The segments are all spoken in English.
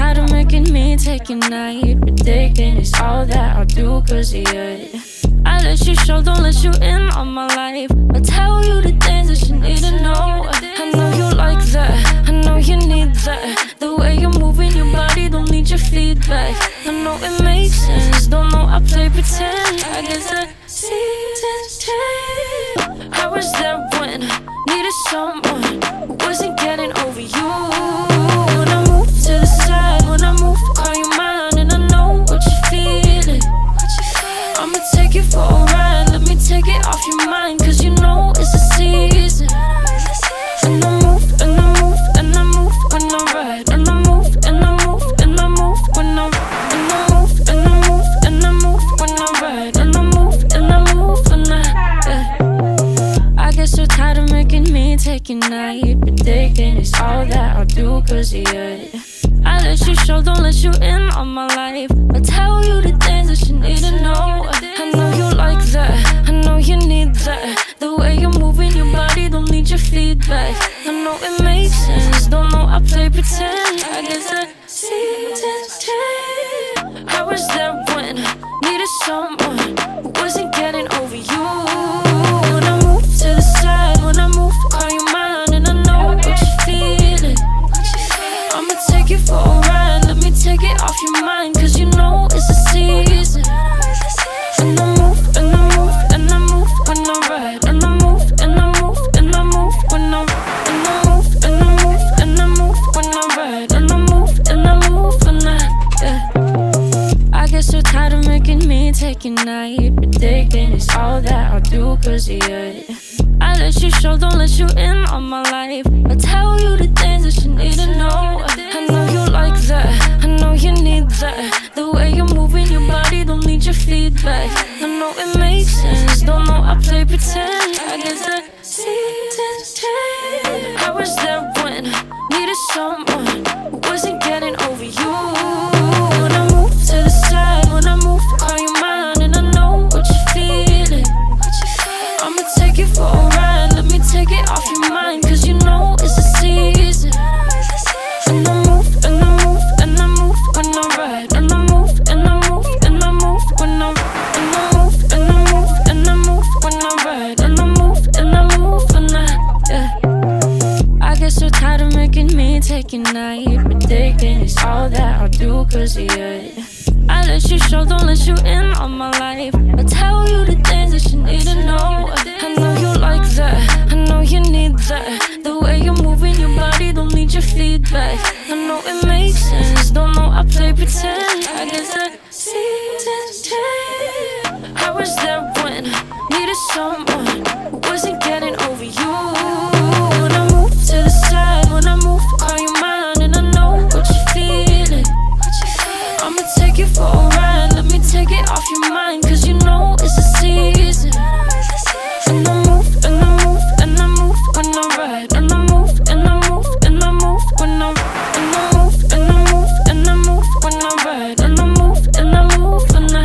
tired of making me take a night, but thinking it's all that I'll do cause of you. I let you show, don't let you in on my life. I tell you the things that you need to know. I know you like that, I know you need that. The way you're moving your body, don't need your feedback. I know it makes sense, don't know I play pretend. I guess the seasons change. I was there when I needed someone who wasn't getting over you. When I move to the side, when I move, call you mine, and I know what you're feeling. I'ma take you for a ride, let me take it off your mind, cause you know it's a season. And I move, and I move, and I move when I ride. And I move, and I move, and I move when I ride. And I move, and I move, and I move when I ride. And I move, and I move when I guess you're tired of making me take a night, but thinking it's all that I'll do cause of you. I let you show, don't let you in on my life. I tell you the things that you need to know. I know you like that, I know you need that. The way you're moving your body, don't need your feedback. I know it makes sense, don't know I play pretend. I guess the seasons change. I was there when I needed someone who wasn't getting over you. When I move to the side, when I move, call you mine, and I know what you're feeling. I'ma take you for a ride, let me take it off your mind, cause you know it's a season. And I move, and I move, and I move when I ride. And I move, and I move, and I move when I ride. And I move, and I move, and I move when I ride. And I move, and I move when I guess you're tired of making me take a night, but thinking it's all that I'll do cause of you. I let you show, don't let you in on my life. I tell you the things that you need to know. I know you like that, I know you need that. The way you're moving your body, don't need your feedback. I know it makes sense, don't know I play pretend. I guess the seasons change. I was there when I needed someone who wasn't getting over you. When I move to the side, when I move, call you mine, and I know what you're feeling. I'ma take you for a ride, let me take it off your mind, cause you know it's a season. And I move, and I move, and I move when I ride. And I move, and I move, and I move when I ride. And I move, and I move, and I move when I ride. And I move, and I move when I guess you're tired of making me take a night, but thinking it's all that I'll do cause of you. I let you show, don't let you in on my life. I tell you the things that you need to know. I know you like that, I know you need that. The way you're moving your body, don't need your feedback. I know it makes sense, don't know I play pretend. I guess the seasons change. I was there when I needed someone who wasn't getting over you. When I move to the side, when I move, call you mine, and I know what you're feeling. I'ma take you for a ride, let me take it off your mind, cause you know it's a season. And I move, and I move, and I move when I ride. And I move, and I move, and I move when I ride. And I move, and I move, and I move when I ride. And I move, and I move when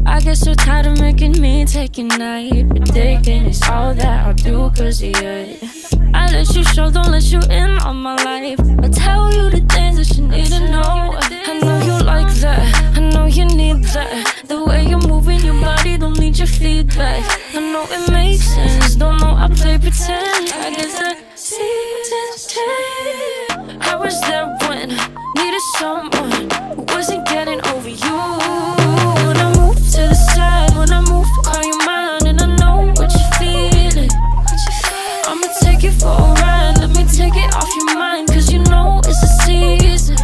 I guess you're tired of making me take a night, but thinking it's all that I'll do cause of you. I let you show, don't let you in on my life. I tell you the things that you need to know. I know you like that, I know you need that. The way you're moving your body, don't need your feedback. I know it makes sense, don't know I play pretend. I guess the seasons change. I was there when I needed someone who wasn't getting over you. When I move to the side, when I move, call you mine, and I know what you're feeling. I'ma take you for a ride, let me take it off your mind, cause you know it's a season.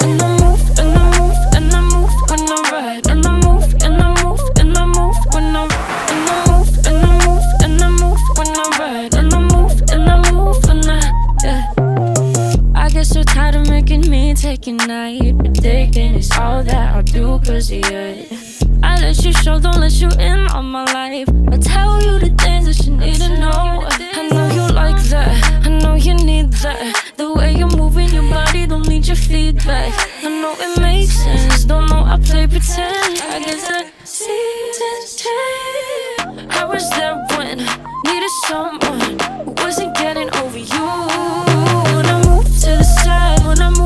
And I move, and I move, and I move when I ride. And I move, and I move, and I move when I ride. And I move, and I move, and I move when I ride. And I move, and I move when I guess you're tired of making me take a night, but thinking it's all that I'll do cause of you. I let you show, don't let you in on my life. I tell you the things that you need to know. I know you like that, I know you need that. The way you're moving your body, don't need your feedback. I know it makes sense, don't know I play pretend. I guess the seasons change. I was there when I needed someone who wasn't getting over you. When I move to the side, when I move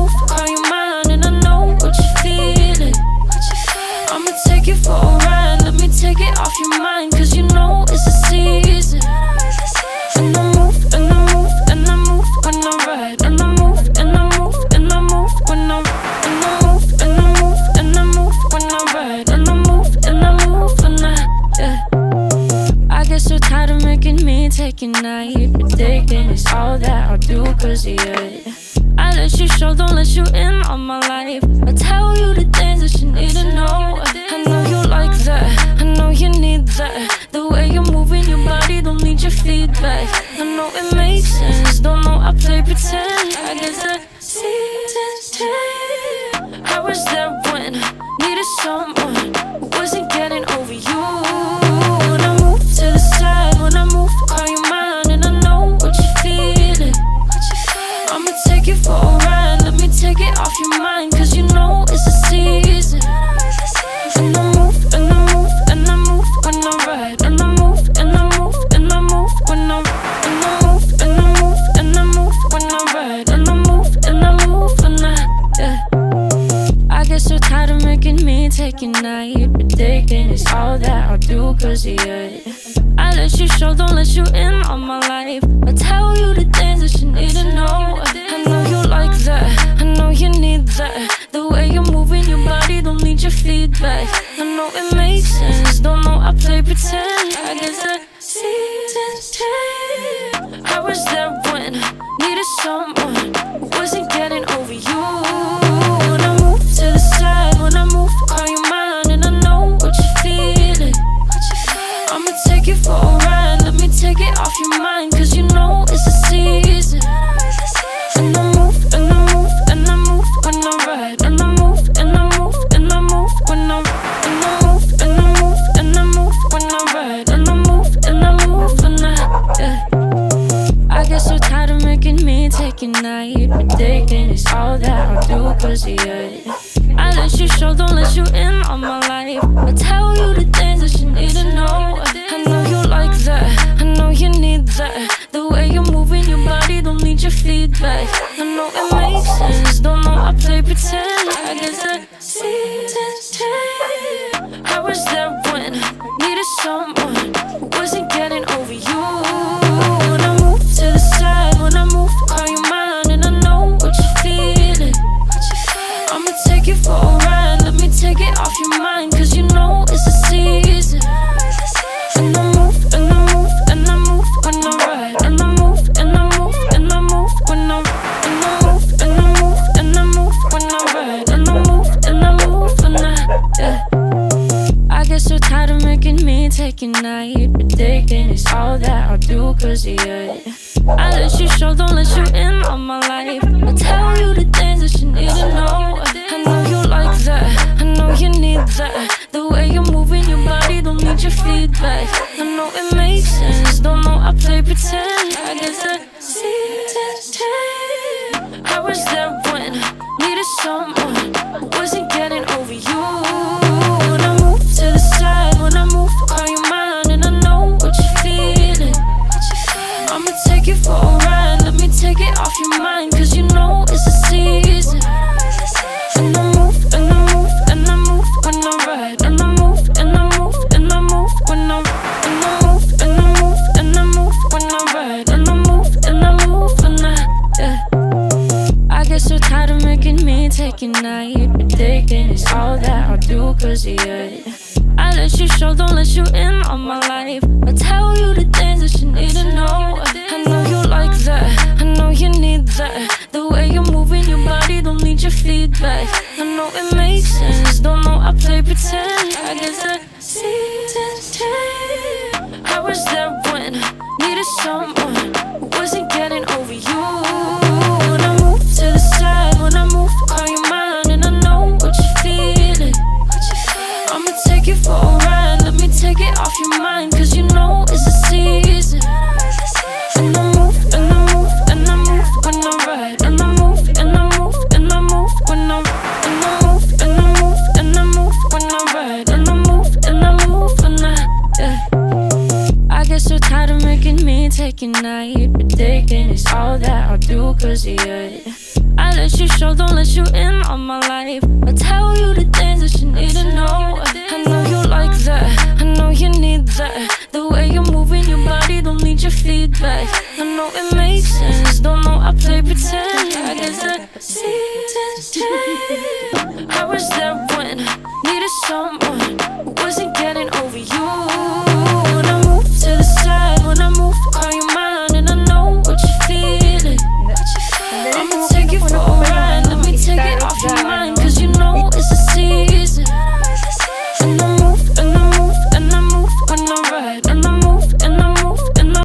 taking night, predicting it's all that I'll do cause of you. I let you show, don't let you in on my life. I tell you the things that you need to know. I know you like that, I know you need that. The way you're moving your body, don't need your feedback. I know it makes sense, don't know I play pretend. I guess the seasons change. I was there when I needed someone who wasn't getting over you. When I move to the side, when I move, call you mine, and I know what you're feeling. I'ma take you for a ride, let me take it off your mind, cause you know it's a season. And I move, and I move, and I move when I ride. And I move, and I move, and I move when I ride. And I move, and I move, and I move when I ride. And I move, and I move when I get so tired of making me take your night, predicting it's all that I'll do cause of you. I let you show, don't let you in on my life. I tell you the things that you need to know. I know you like that, I know you need that. The way you're moving your body, don't need your feedback. I know it makes sense, don't know I play pretend. I guess the seasons change. I was there when I needed someone who wasn't getting over you. When I move to the side, when I move, call you mine, and I know what you're feeling. I'ma take you for a ride, let me take it off your mind, cause you know it's a season. And I move, and I move, and I move when I ride. And I move, and I move, and I move when I ride. And I move, and I move, and I move when I ride. And I move, and I move when I get so tired of making me take your night, predicting it's all that I'll do cause of you. I let you show, don't let you in on my life. I tell you the things that you need to know. I know you like that, I know you need that. The way you're moving your body, don't need your feedback. I know it makes sense, don't know I play pretend. I guess the seasons change. I was there when I needed someone who wasn't getting over you. When I move to the side, when I move, call you mine, and I know what you're feeling. I'ma take you for a ride, let me take it off your mind, cause you know it's a season. And I move, and I move, and I move when I ride. And I move, and I move, and I move when I ride. And I move, and I move, and I move when I ride. And I move, and I move when I get so tired of making me take your night, predicting it's all that I'll do cause of you. I let you show, don't let you in on my life. I tell you the things that you need to know. I know you like that, I know you need that. The way you're moving your body, don't need your feedback. I know it makes sense, don't know I play pretend. I guess the seasons change. I was there when I needed someone who wasn't getting over you. When I move to the side, when I move, call you mine, and I know what you're feeling. I'ma take you for a ride, let me take it off your mind, cause you know it's a season. And I move, and I move, and I move when I ride. And I move, and I move, and I move when I ride. And I move, and I move, and I move when I ride. And I move, and I move when I get so tired of making me take your night, predicting it's all that I'll do cause of you. I let you show, don't let you in on my life. I tell you the things that you need to know. I know you like that, I know you need that. The way you're moving your body, don't need your feedback. I know it makes sense, don't know I play pretend. I guess the seasons change. I was there when I needed someone who wasn't getting over you. When I move to the side, when I move, call you mine, and I know what you're feeling. I'ma take you for a ride, let me take it off your mind, cause you know it's a season. And I move, and I move, and I move when I ride. And I move, and I move, and I move when I ride. And I move, and I move, and I move when I ride. And I move, and I move when I get so tired of making me take your night, predicting it's all that I'll do cause of you. I let you show, don't let you in on my life. I tell you the things that you need to know. I know you like that, I know you need that. The way you're moving your body, don't need your feedback. I know it makes sense, don't know I play pretend. I guess the seasons change. I was there when I needed someone who wasn't getting over you. When I move to the side, when I move, call you mine. take you for a ride. Let me take it off your